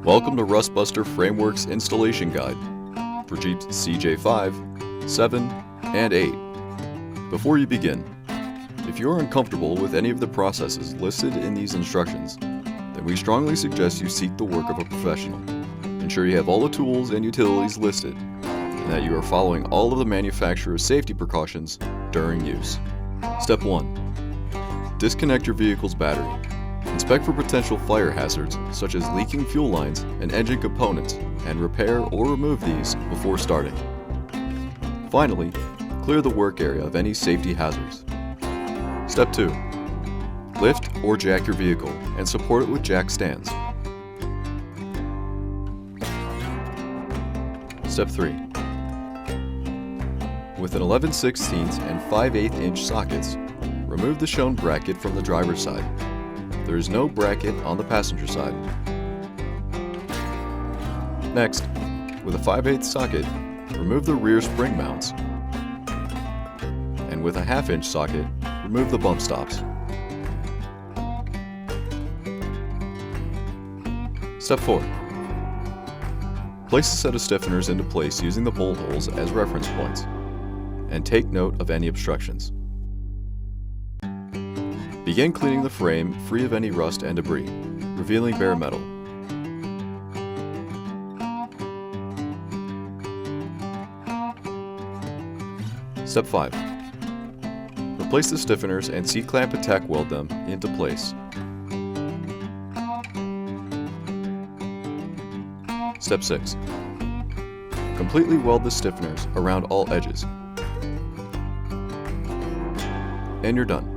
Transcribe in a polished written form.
Welcome to Rustbuster Framework's installation guide for Jeeps CJ-5, 7, and 8. Before you begin, if you are uncomfortable with any of the processes listed in these instructions, then we strongly suggest you seek the work of a professional. Ensure you have all the tools and utilities listed, and that you are following all of the manufacturer's safety precautions during use. Step 1. Disconnect your vehicle's battery. Inspect for potential fire hazards such as leaking fuel lines and engine components, and repair or remove these before starting. Finally, clear the work area of any safety hazards. Step 2. Lift or jack your vehicle and support it with jack stands. Step 3. With an 11/16 and 5/8 inch sockets, remove the shown bracket from the driver's side. There is no bracket on the passenger side. Next, with a 5/8 socket, remove the rear spring mounts, and with a 1/2 inch socket, remove the bump stops. Step 4. Place a set of stiffeners into place using the bolt holes as reference points, and take note of any obstructions. Begin cleaning the frame free of any rust and debris, revealing bare metal. Step 5. Replace the stiffeners and C-clamp and tack weld them into place. Step 6. Completely weld the stiffeners around all edges. And you're done.